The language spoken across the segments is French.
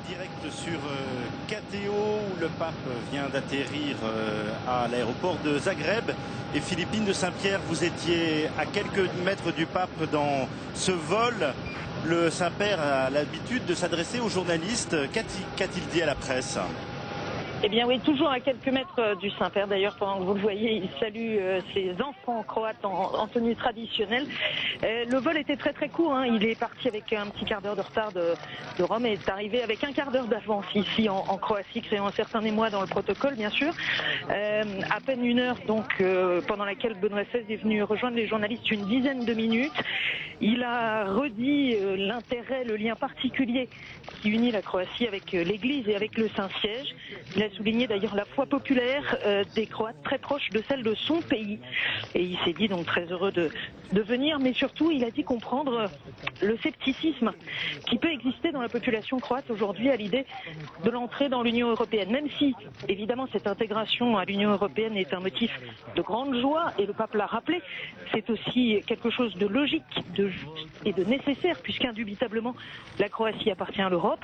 direct sur KTO où le pape vient d'atterrir à l'aéroport de Zagreb. Et Philippine de Saint-Pierre, vous étiez à quelques mètres du pape dans ce vol. Le Saint-Père a l'habitude de s'adresser aux journalistes. Qu'a-t-il dit à la presse ? Eh bien oui, toujours à quelques mètres du Saint-Père. D'ailleurs, pendant que vous le voyez, il salue ses enfants croates en tenue traditionnelle. Le vol était très court, hein. Il est parti avec un petit quart d'heure de retard de Rome et est arrivé avec un quart d'heure d'avance ici en Croatie, créant un certain émoi dans le protocole, bien sûr. À peine une heure, donc, pendant laquelle Benoît XVI est venu rejoindre les journalistes une dizaine de minutes. Il a redit l'intérêt, le lien particulier qui unit la Croatie avec l'Église et avec le Saint-Siège. Il a souligné d'ailleurs la foi populaire des Croates très proche de celle de son pays. Et il s'est dit donc très heureux de venir, mais surtout il a dit comprendre le scepticisme qui peut exister dans la population croate aujourd'hui à l'idée de l'entrée dans l'Union européenne. Même si, évidemment, cette intégration à l'Union européenne est un motif de grande joie, et le pape l'a rappelé, c'est aussi quelque chose de logique et de nécessaire, puisqu'indubitablement la Croatie appartient à l'Europe.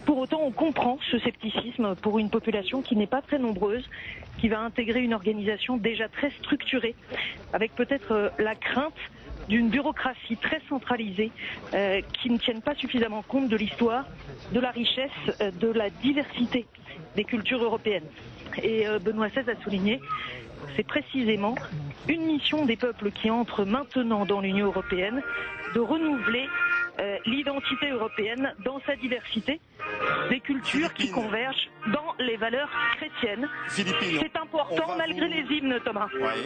Pour autant, on comprend ce scepticisme pour une population qui n'est pas très nombreuse, qui va intégrer une organisation déjà très structurée, avec peut-être la crainte d'une bureaucratie très centralisée qui ne tienne pas suffisamment compte de l'histoire, de la richesse, de la diversité des cultures européennes. Et Benoît XVI a souligné, c'est précisément une mission des peuples qui entrent maintenant dans l'Union européenne, de renouveler l'identité européenne dans sa diversité, des cultures qui convergent dans les valeurs chrétiennes. C'est important malgré les hymnes, Thomas. Ouais.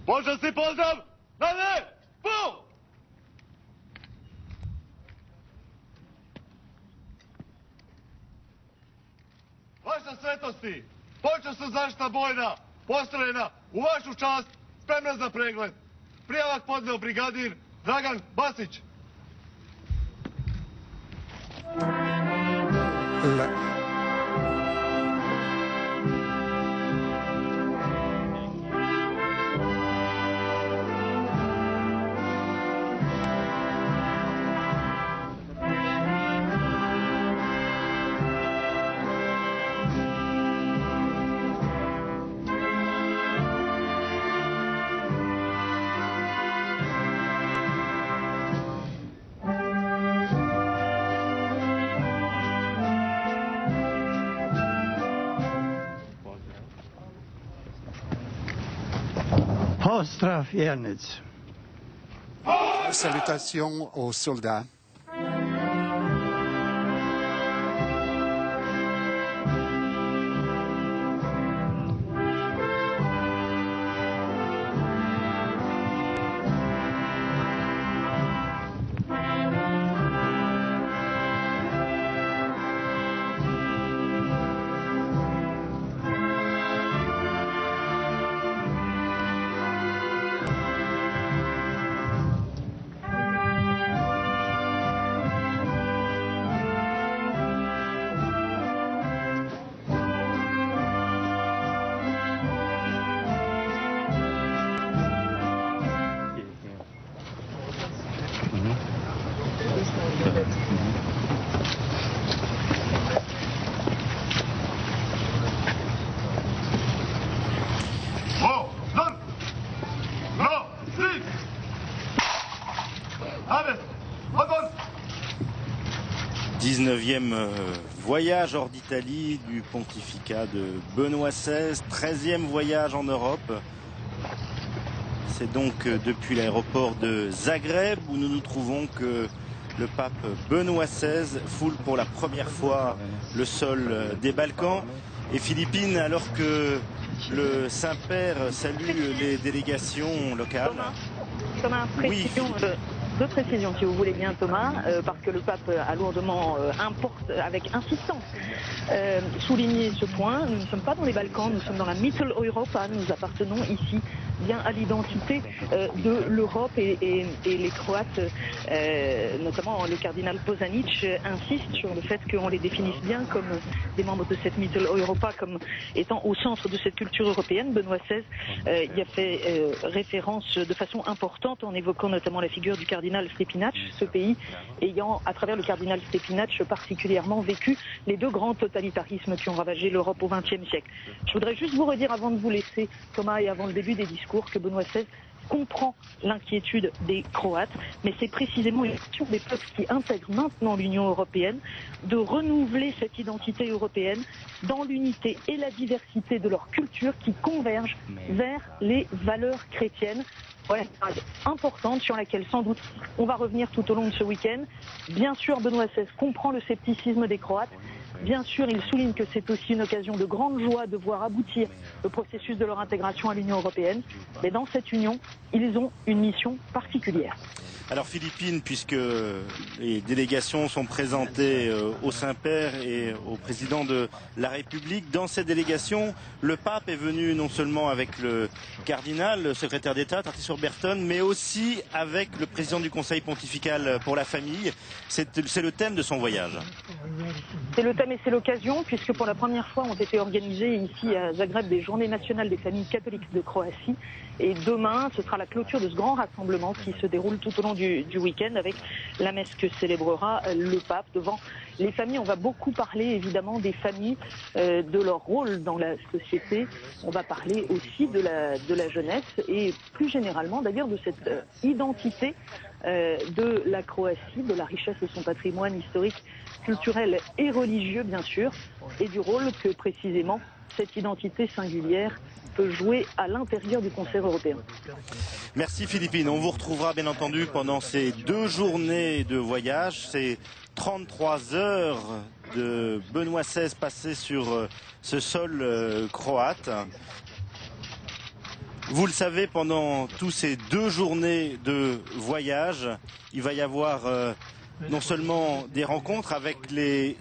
Može se pozdrav na lepo! Vaša svetosti, počasna zaštita bojna, postrojena u vašu čast, spremna za pregled. Prijavak podneo brigadir Dragan Basić. Pozdrav, vjernici. Salutations aux soldats. 19e voyage hors d'Italie du pontificat de Benoît XVI, 13e voyage en Europe. C'est donc depuis l'aéroport de Zagreb où nous nous trouvons que le pape Benoît XVI foule pour la première fois le sol des Balkans. Et Philippine, alors que le Saint-Père salue les délégations locales. Thomas, deux précisions si vous voulez bien Thomas, parce que le pape a lourdement avec insistance souligné ce point. Nous ne sommes pas dans les Balkans, nous sommes dans la Mittel Europa, nous appartenons ici bien à l'identité de l'Europe et les Croates, notamment le cardinal Pozanic, insiste sur le fait qu'on les définisse bien comme des membres de cette Mittel Europa, comme étant au centre de cette culture européenne. Benoît XVI y a fait référence de façon importante en évoquant notamment la figure du cardinal Stepinac, ce pays ayant, à travers le cardinal Stepinac, particulièrement vécu les deux grands totalitarismes qui ont ravagé l'Europe au XXe siècle. Je voudrais juste vous redire avant de vous laisser, Thomas, et avant le début des discours, que Benoît XVI comprend l'inquiétude des Croates, mais c'est précisément une question des peuples qui intègrent maintenant l'Union européenne de renouveler cette identité européenne dans l'unité et la diversité de leur culture qui convergent vers les valeurs chrétiennes. Voilà une phrase importante sur laquelle sans doute on va revenir tout au long de ce week-end. Bien sûr, Benoît XVI comprend le scepticisme des Croates. Bien sûr, il souligne que c'est aussi une occasion de grande joie de voir aboutir le processus de leur intégration à l'Union européenne. Mais dans cette union, ils ont une mission particulière. Alors Philippine, puisque les délégations sont présentées au Saint-Père et au président de la République, dans ces délégations, le pape est venu non seulement avec le cardinal, le secrétaire d'État, Tartis Oberton, mais aussi avec le président du Conseil pontifical pour la famille. C'est le thème de son voyage. C'est le thème et c'est l'occasion, puisque pour la première fois ont été organisées ici à Zagreb des Journées nationales des familles catholiques de Croatie. Et demain, ce sera la clôture de ce grand rassemblement qui se déroule tout au long du week-end avec la messe que célébrera le pape devant les familles. On va beaucoup parler évidemment des familles, de leur rôle dans la société. On va parler aussi de la jeunesse et plus généralement d'ailleurs de cette identité de la Croatie, de la richesse de son patrimoine historique, culturel et religieux bien sûr, et du rôle que précisément cette identité singulière peut jouer à l'intérieur du concert européen. Merci Philippine. On vous retrouvera bien entendu pendant ces 2 journées de voyage, ces 33 heures de Benoît XVI passées sur ce sol croate. Vous le savez, pendant tous ces 2 journées de voyage, il va y avoir non seulement des rencontres avec les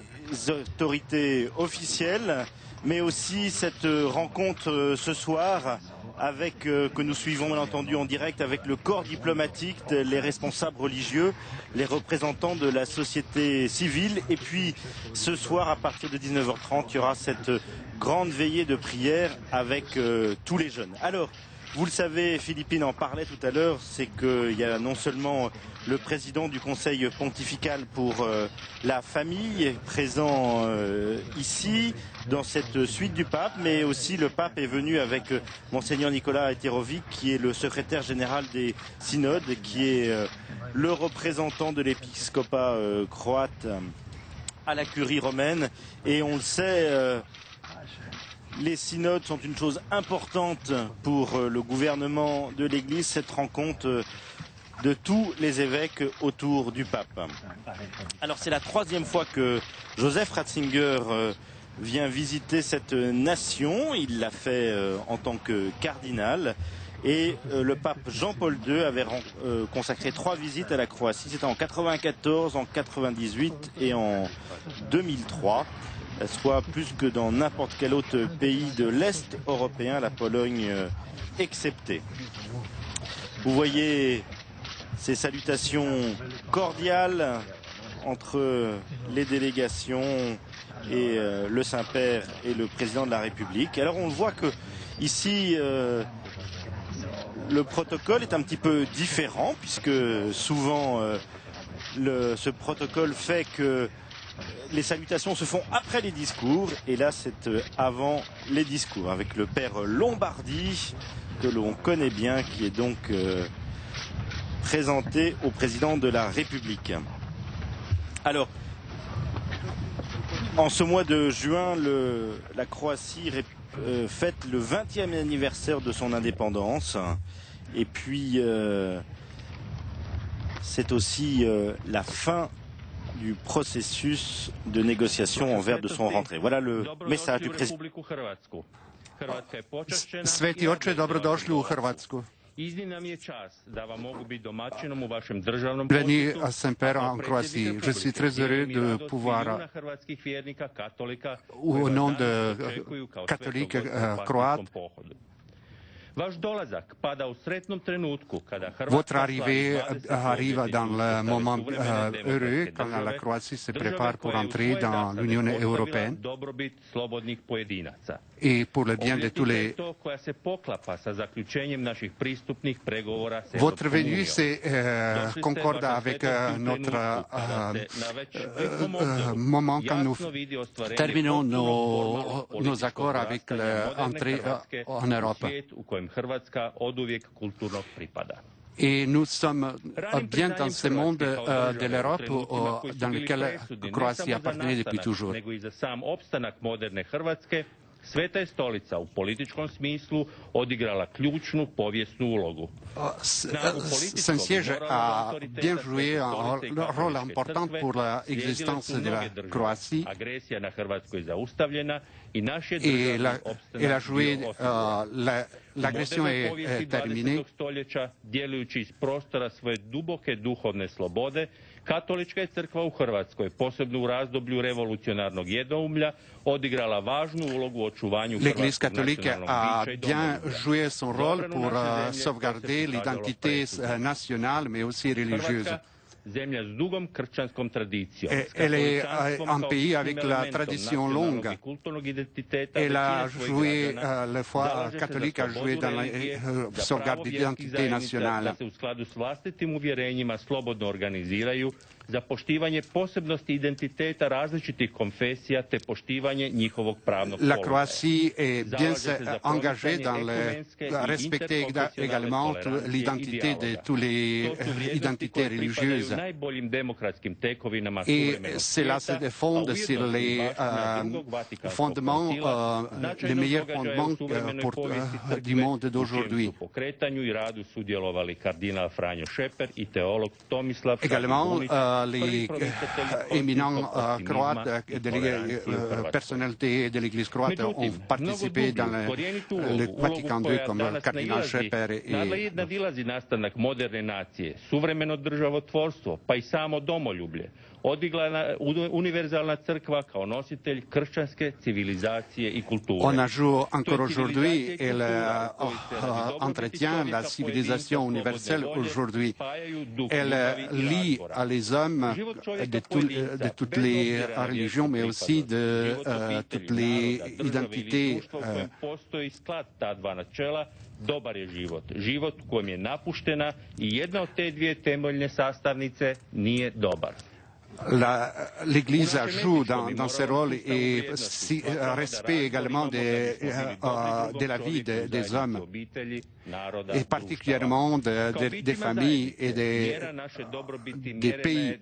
autorités officielles, mais aussi cette rencontre ce soir avec que nous suivons bien entendu en direct avec le corps diplomatique, les responsables religieux, les représentants de la société civile. Et puis ce soir à partir de 19h30, il y aura cette grande veillée de prière avec tous les jeunes. Alors, vous le savez, Philippine en parlait tout à l'heure, c'est qu'il y a non seulement le président du Conseil pontifical pour la famille présent ici, dans cette suite du pape, mais aussi le pape est venu avec Monseigneur Nicolas Eterovic, qui est le secrétaire général des synodes, qui est le représentant de l'épiscopat croate à la curie romaine. Et on le sait, les synodes sont une chose importante pour le gouvernement de l'Église, cette rencontre de tous les évêques autour du pape. Alors c'est la 3e fois que Joseph Ratzinger vient visiter cette nation. Il l'a fait en tant que cardinal. Et le pape Jean-Paul II avait consacré 3 visites à la Croatie. C'était en 94, en 98 et en 2003. Soit plus que dans n'importe quel autre pays de l'Est européen, la Pologne exceptée. Vous voyez ces salutations cordiales entre les délégations et le Saint-Père et le président de la République. Alors on voit que ici le protocole est un petit peu différent, puisque souvent ce protocole fait que les salutations se font après les discours, et là c'est avant les discours, avec le père Lombardi, que l'on connaît bien, qui est donc présenté au président de la République. Alors, En ce mois de juin, la Croatie fête le 20e anniversaire de son indépendance. Et puis, c'est aussi la fin du processus de négociation en vue de son rentrée. Voilà le message du président. Sveti oče, dobrodošli u Hrvatsku. Bienvenue à Saint-Père en Croatie. Je suis très heureux de pouvoir, au nom de catholiques croates, votre arrivée arrive dans le moment heureux quand la Croatie se prépare pour entrer dans l'Union européenne et pour le bien de tous les... Votre venue concorde avec notre moment quand nous terminons nos accords avec l'entrée en Europe. Et nous sommes bien dans ce monde de l'Europe dans lequel la Croatie appartenait depuis toujours. Sveta je stolica u političkom smislu odigrala ključnu povijesnu ulogu. Saint Siège a bien joué un rôle important pour l'existence de la Croatie. Agresija na Hrvatskoj zaustavljena i naš je državni oblik l'agression est terminée. Stoljeća, djelujući iz prostora svoje duboke duhovne slobode, Katolička je crkva u Hrvatskoj, posebno u razdoblju revolucionarnog jednoumlja, odigrala važnu ulogu u očuvanju hrvatskog nacionalnog bića i bien joué son rôle pour sauvegarder l'identité nationale mais aussi religieuse. Zemlja s dugom kršćanskom tradicijom. Elle est un pays avec la tradition longue. Elle a joué, la foi catholique a joué dans la sauvegarde d'identité nationale. Da se u skladu s vlastitim uvjerenjima slobodno organiziraju za poštivanje posebnosti identiteta različitih konfesija te poštivanje njihovog pravnog položaja. La Croatie est bien engagée dans le respecter également l'identité de toutes les identités religieuses. Et cela se défend sur les fondements, les meilleurs fondements du monde d'aujourd'hui. Également, les éminents croates, des personnalités de l'Église croate ont participé dans le Vatican II comme le cardinal Šeper pa i samo domoljublje, odigla univerzalna crkva kao nositelj kršćanske civilizacije i kulture. On ajoute encore aujourd'hui, elle entretient la civilisation universelle aujourd'hui. Elle lie les hommes de toutes les religions, mais aussi de toutes les identités. Postoji sklad ta dva načela. Dobar je život. Život u kojem je napuštena i jedna od te dvije temeljne sastavnice nije dobar. L'Église joue dans ce rôle et respecte également de la vie des hommes, et particulièrement des familles et des pays.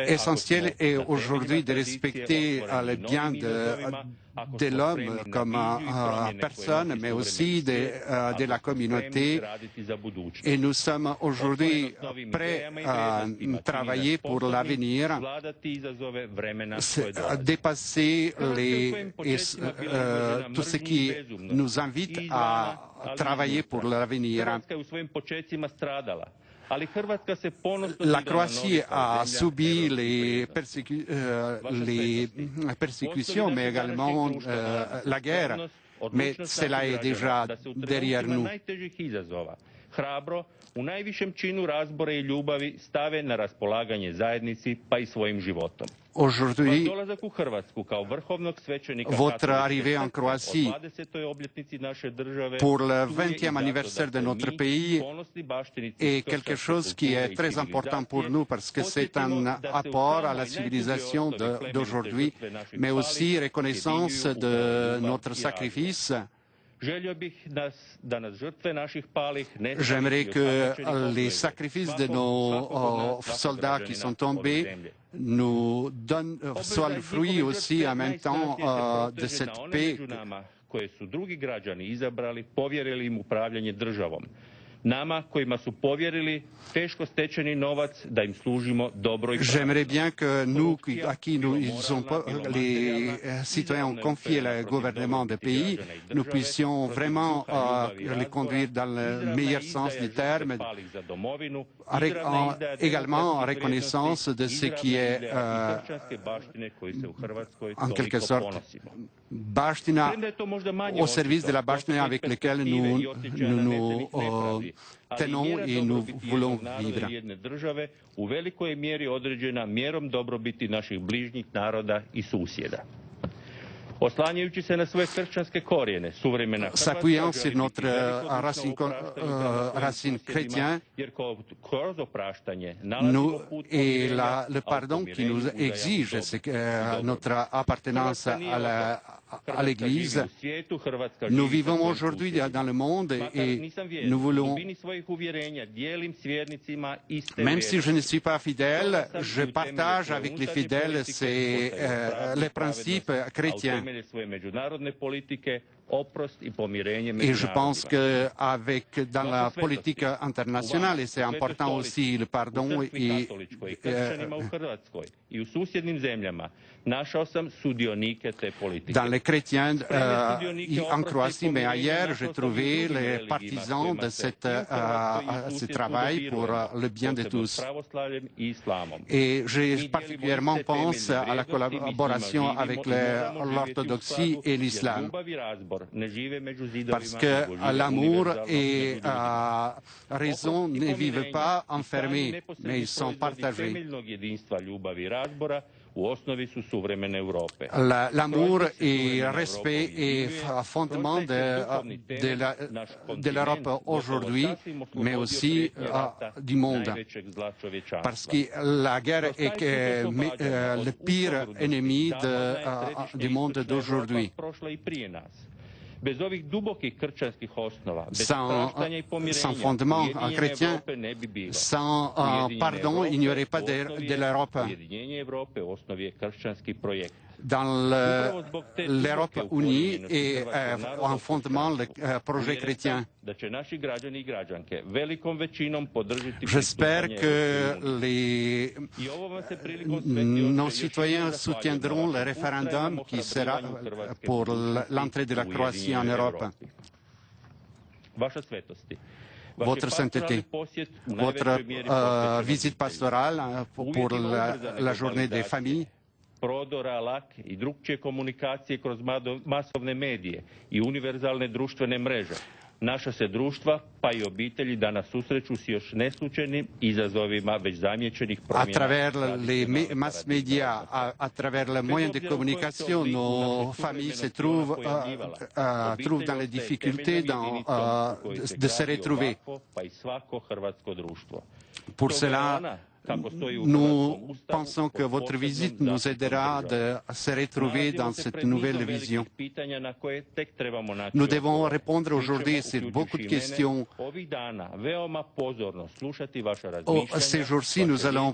Essentiel est aujourd'hui de respecter le bien de l'homme comme personne, mais aussi de la communauté. Et nous sommes aujourd'hui prêts à travailler pour l'avenir, dépasser tout ce qui nous invite à travailler pour l'avenir. La Croatie a subi les persécutions, mais également la guerre, mais cela est déjà derrière nous. Hrabro, u najvišem činu razbora i ljubavi stave na raspolaganje zajednici pa i svojim životom. Aujourd'hui, dolazak u Hrvatsku kao vrhovnog svećenika votre arrivée en Croatie pour le 20e anniversaire de notre pays est quelque chose qui est très important pour nous parce que c'est un apport à la civilisation d'aujourd'hui, mais aussi reconnaissance de notre sacrifice J'aimerais que les sacrifices de nos soldats qui sont tombés nous soient le fruit aussi en même temps de cette paix. Koje su drugi građani izabrali, povjerili im upravljanje državom. Nama kojima su povjerili teško stečeni novac da im služimo dobro i pravedno. J'aimerais bien que nous, à qui les citoyens ont confié le gouvernement des pays, nous puissions vraiment les conduire dans le meilleur sens du terme, également en reconnaissance de ce qui est en quelque sorte baština, au service de la baština avec laquelle nous nous tenons et nous voulons vivre. U velikoj mjeri određena mjerom dobrobiti naših bližnjih naroda i susjeda. Oslanjajući se na svoje kršćanske korijene, suvremena s'appuyant sur notre racine chrétienne, nous, et le pardon qui nous exige notre appartenance à l'Église. Nous vivons aujourd'hui dans le monde et nous voulons, même si je ne suis pas fidèle, je partage avec les fidèles les principes chrétiens. Et je pense que dans la politique internationale, c'est important aussi le pardon et dans les chrétiens en Croatie, mais ailleurs, j'ai trouvé les partisans de ce travail pour le bien de tous. Et je particulièrement pense à la collaboration avec l'orthodoxie et l'islam. Parce que l'amour et la raison ne vivent pas enfermés, mais ils sont partagés. L'amour et le respect est fondement de l'Europe aujourd'hui, mais aussi du monde. Parce que la guerre est le pire ennemi du monde d'aujourd'hui. Sans fondement chrétien, sans pardon, il n'y aurait pas de l'Europe. Dans l'Europe unie et en fondement le projet chrétien. J'espère que nos citoyens soutiendront le référendum qui sera pour l'entrée de la Croatie en Europe. Votre sainteté, votre visite pastorale pour la journée des familles, prodora, lak i drukčije komunikacije kroz masovne medije i univerzalne društvene mreže. Naša se društva, pa i obitelji danas susreću s još neslučajnim izazovima već zamijećenih promjena. À travers les mass médias, à travers les moyens de communication, nos familles se trouvent dans les difficultés de se retrouver. Pour cela, nous pensons que votre visite nous aidera à se retrouver dans cette nouvelle vision. Nous devons répondre aujourd'hui sur beaucoup de questions. Ces jours-ci, nous allons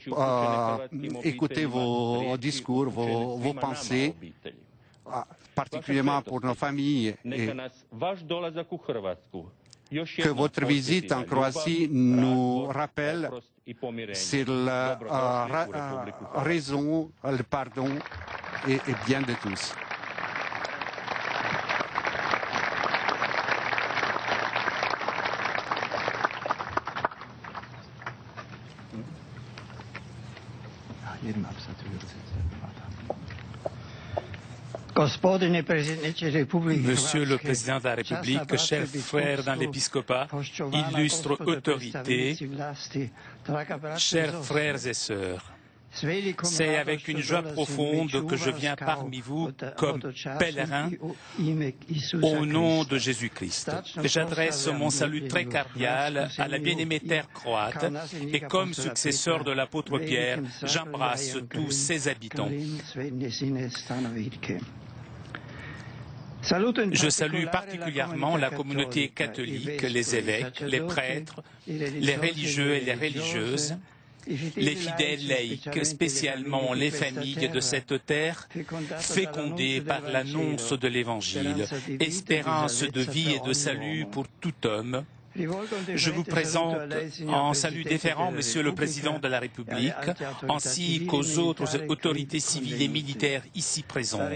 écouter vos discours, vos pensées, particulièrement pour nos familles. Que votre visite en Croatie nous rappelle sur la raison, le pardon et bien de tous. Monsieur le Président de la République, chers frères dans l'épiscopat, illustres autorités, chers frères et sœurs, c'est avec une joie profonde que je viens parmi vous comme pèlerin au nom de Jésus-Christ. J'adresse mon salut très cordial à la bien-aimée terre croate et comme successeur de l'apôtre Pierre, j'embrasse tous ses habitants. Je salue particulièrement la communauté catholique, les évêques, les prêtres, les religieux et les religieuses, les fidèles laïcs, spécialement les familles de cette terre, fécondées par l'annonce de l'Évangile, espérance de vie et de salut pour tout homme. Je vous présente en salut déférent Monsieur le Président de la République, ainsi qu'aux autres autorités civiles et militaires ici présentes.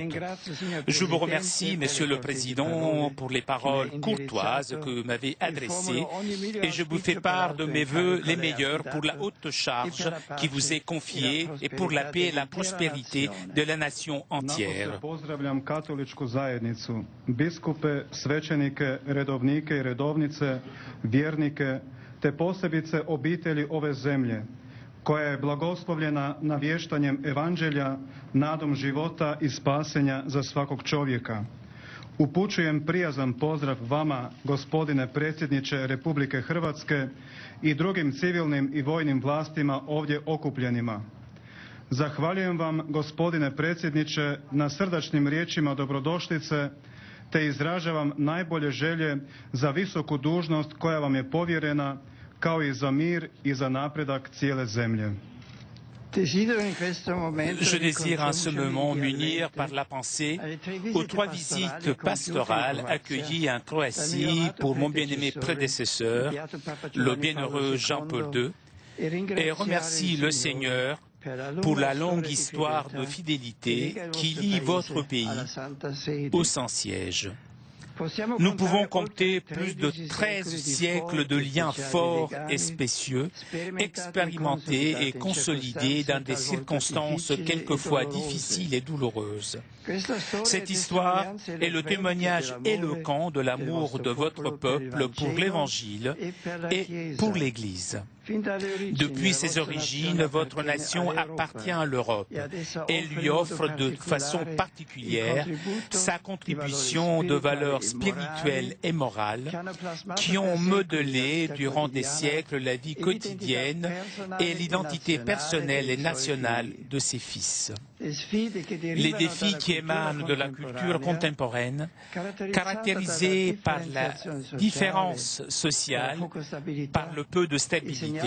Je vous remercie, Monsieur le Président, pour les paroles courtoises que vous m'avez adressées et je vous fais part de mes vœux les meilleurs pour la haute charge qui vous est confiée et pour la paix et la prospérité de la nation entière. Pozdravljam katoličku zajednicu, biskupe, svećenike, redovnike i redovnice, vjernike, te posebice obitelji ove zemlje, koja je blagoslovljena navještanjem evanđelja, nadom života i spasenja za svakog čovjeka. Upućujem prijazan pozdrav vama, gospodine predsjedniče Republike Hrvatske, i drugim civilnim i vojnim vlastima ovdje okupljenima. Zahvaljujem vam, gospodine predsjedniče, na srdačnim riječima dobrodošlice, te izražavam najbolje želje za visoku dužnost koja vam je povjerena, kao i za mir i za napredak cijele zemlje. Je désire en ce moment m'unir par la pensée aux 3 visites pastorales accueillies en Croatie pour mon bien-aimé prédécesseur, le bienheureux Jean-Paul II, et remercie le Seigneur pour la longue histoire de fidélité qui lie votre pays au Saint-Siège. Nous pouvons compter plus de 13 siècles de liens forts et spécieux, expérimentés et consolidés dans des circonstances quelquefois difficiles et douloureuses. Cette histoire est le témoignage éloquent de l'amour de votre peuple pour l'Évangile et pour l'Église. Depuis ses origines, votre nation appartient à l'Europe et lui offre de façon particulière sa contribution de valeurs spirituelles et morales qui ont modelé durant des siècles la vie quotidienne et l'identité personnelle et nationale de ses fils. Les défis qui émanent de la culture contemporaine, caractérisés par la différence sociale, par le peu de stabilité,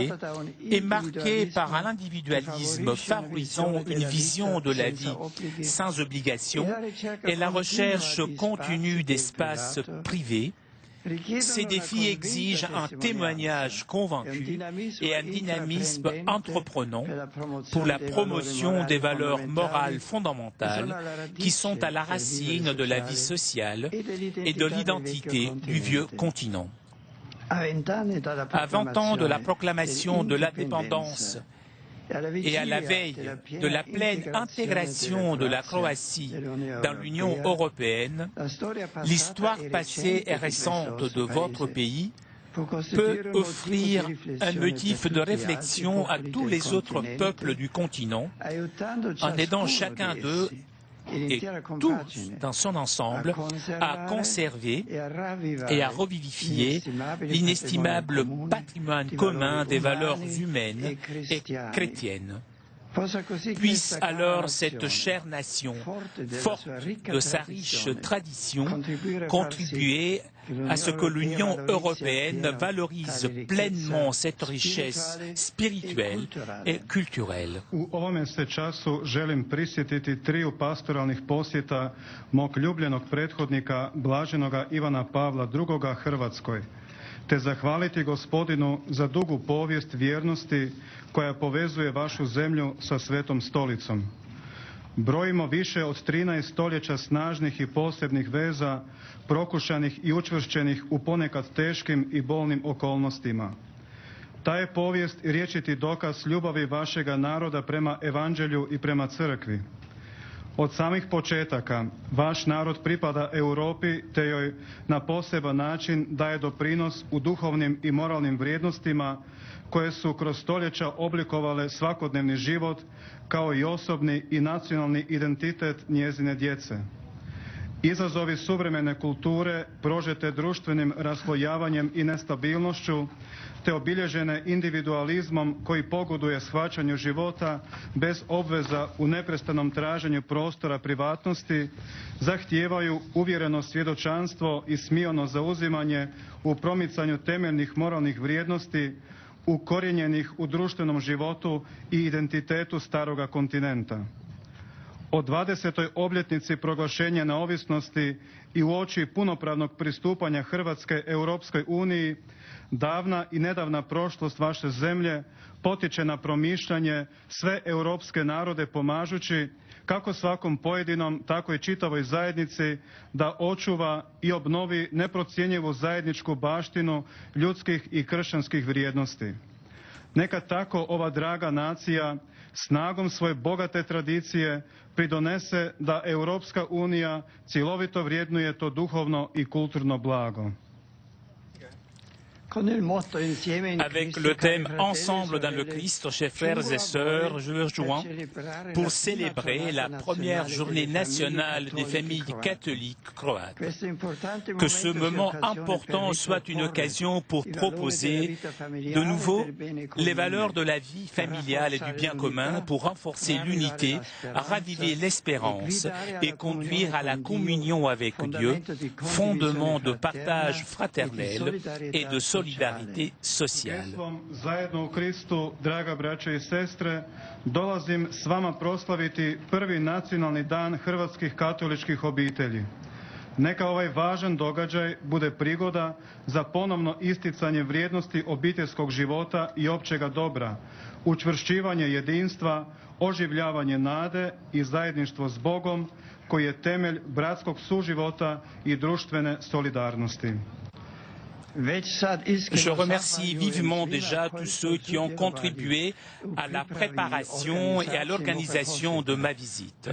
et marqués par un individualisme favorisant une vision de la vie sans obligation et la recherche continue d'espaces privés, ces défis exigent un témoignage convaincu et un dynamisme entreprenant pour la promotion des valeurs morales fondamentales qui sont à la racine de la vie sociale et de l'identité du vieux continent. À 20 ans de la proclamation de l'indépendance et à la veille de la pleine intégration de la Croatie dans l'Union européenne, l'histoire passée et récente de votre pays peut offrir un motif de réflexion à tous les autres peuples du continent, en aidant chacun d'eux et tous dans son ensemble à conserver et à revivifier l'inestimable patrimoine commun des valeurs humaines et chrétiennes. Puisse alors cette chère nation, forte de sa riche tradition, contribuer à ce que l'Union européenne valorise pleinement cette richesse spirituelle et culturelle. U ovome se času želim prisjetiti 3 pastoralnih posjeta mog ljubljenog prethodnika, blaženoga Ivana Pavla II. Hrvatskoj, te zahvaliti gospodinu za dugu povijest vjernosti koja povezuje vašu zemlju sa Svetom Stolicom. Brojimo više od 13 stoljeća snažnih i posebnih veza, prokušanih i učvršćenih u ponekad teškim i bolnim okolnostima. Ta je povijest i rječiti dokaz ljubavi vašega naroda prema evanđelju i prema crkvi. Od samih početaka vaš narod pripada Europi te joj na poseban način daje doprinos u duhovnim i moralnim vrijednostima koje su kroz stoljeća oblikovale svakodnevni život kao i osobni i nacionalni identitet njezine djece. Izazovi suvremene kulture prožete društvenim raslojavanjem i nestabilnošću, te obilježene individualizmom koji pogoduje shvaćanju života bez obveza u neprestanom traženju prostora privatnosti, zahtijevaju uvjereno svjedočanstvo i smiono zauzimanje u promicanju temeljnih moralnih vrijednosti ukorijenjenih u društvenom životu i identitetu staroga kontinenta. O 20. obljetnici proglašenja neovisnosti i uoči punopravnog pristupanja Hrvatske Europskoj uniji, davna i nedavna prošlost vaše zemlje potiče na promišljanje sve europske narode pomažući kako svakom pojedinom, tako i čitavoj zajednici da očuva i obnovi neprocjenjivu zajedničku baštinu ljudskih i kršćanskih vrijednosti. Neka tako ova draga nacija snagom svoje bogate tradicije pridonese da Europska unija cjelovito vrijednuje to duhovno i kulturno blago. Avec le thème Ensemble dans le Christ, chers frères et sœurs, je me rejoins pour célébrer la première journée nationale des familles catholiques croates. Que ce moment important soit une occasion pour proposer de nouveau les valeurs de la vie familiale et du bien commun, pour renforcer l'unité, raviver l'espérance et conduire à la communion avec Dieu, fondement de partage fraternel et de solidarité sociale. Zajedno u Kristu, draga braće i sestre, dolazim s vama proslaviti prvi nacionalni dan hrvatskih katoličkih obitelji. Neka ovaj važan događaj bude prigoda za ponovno isticanje vrijednosti obiteljskog života i općega dobra, učvršćivanje jedinstva, oživljavanje nade i zajedništvo s Bogom, koji je temelj bratskog suživota i društvene solidarnosti. Je remercie vivement déjà tous ceux qui ont contribué à la préparation et à l'organisation de ma visite.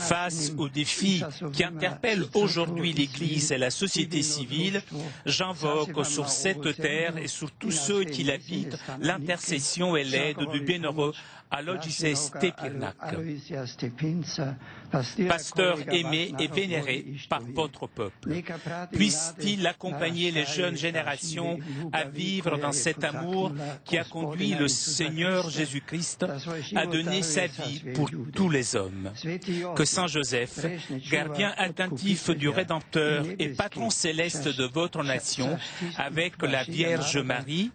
Face aux défis qui interpellent aujourd'hui l'Église et la société civile, j'invoque sur cette terre et sur tous ceux qui l'habitent l'intercession et l'aide du bienheureux Aloysius Stepinac, pasteur aimé et vénéré par votre peuple. Puisse-t-il accompagner les jeunes générations à vivre dans cet amour qui a conduit le Seigneur Jésus-Christ à donner sa vie pour tous les hommes. Que Saint Joseph, gardien attentif du Rédempteur et patron céleste de votre nation, avec la Vierge Marie,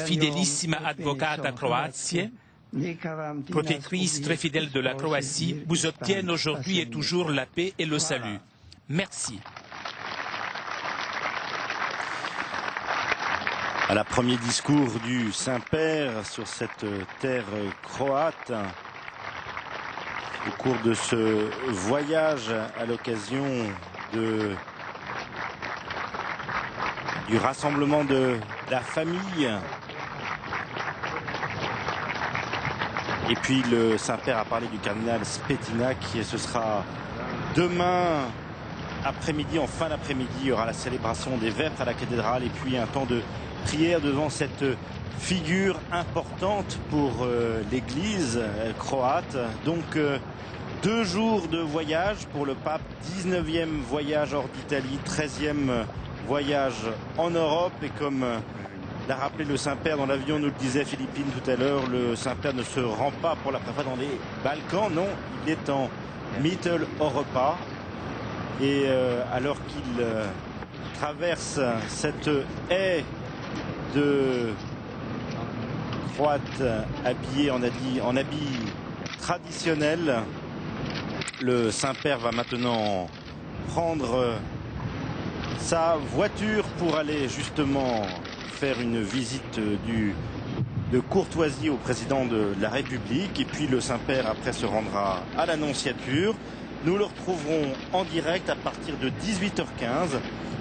Fidelissima Advocata Croatiae, protectrice très fidèle de la Croatie, vous obtiennent aujourd'hui et toujours la paix et le salut. Merci. Voilà, premier discours du Saint-Père sur cette terre croate au cours de ce voyage à l'occasion du rassemblement de la famille. Et puis le Saint-Père a parlé du cardinal Stepinac et ce sera demain après-midi, en fin d'après-midi, il y aura la célébration des vêpres à la cathédrale et puis un temps de prière devant cette figure importante pour l'église croate. Donc 2 jours de voyage pour le pape, 19e voyage hors d'Italie, 13e voyage en Europe. Et comme l'a rappelé le Saint-Père dans l'avion, nous le disait Philippine tout à l'heure, le Saint-Père ne se rend pas pour la première fois dans les Balkans, non, il est en Mitteleuropa. Et alors qu'il traverse cette haie de Croates habillés en habits traditionnels, le Saint-Père va maintenant prendre sa voiture pour aller justement faire une visite de courtoisie au président de la République. Et puis le Saint-Père après se rendra à l'Annonciature. Nous le retrouverons en direct à partir de 18h15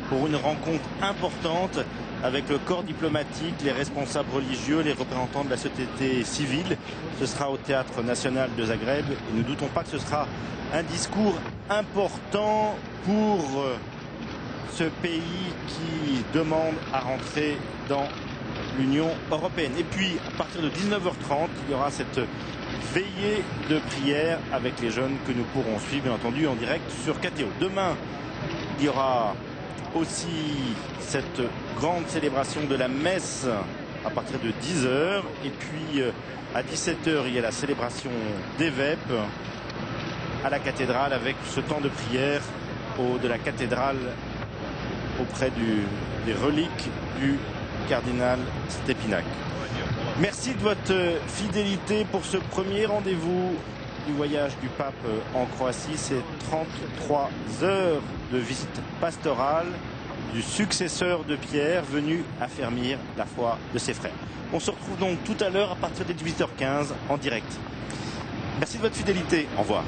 pour une rencontre importante avec le corps diplomatique, les responsables religieux, les représentants de la société civile. Ce sera au Théâtre National de Zagreb et ne doutons pas que ce sera un discours important pour ce pays qui demande à rentrer dans l'Union européenne. Et puis à partir de 19h30, il y aura cette veillée de prière avec les jeunes que nous pourrons suivre bien entendu en direct sur KTO. Demain, il y aura aussi cette grande célébration de la messe à partir de 10h. Et puis à 17h, il y a la célébration des vêpres à la cathédrale avec ce temps de prière de la cathédrale auprès des reliques du cardinal Stépinac. Merci de votre fidélité pour ce premier rendez-vous du voyage du pape en Croatie. C'est 33 heures de visite pastorale du successeur de Pierre venu affermir la foi de ses frères. On se retrouve donc tout à l'heure à partir de 18h15 en direct. Merci de votre fidélité. Au revoir.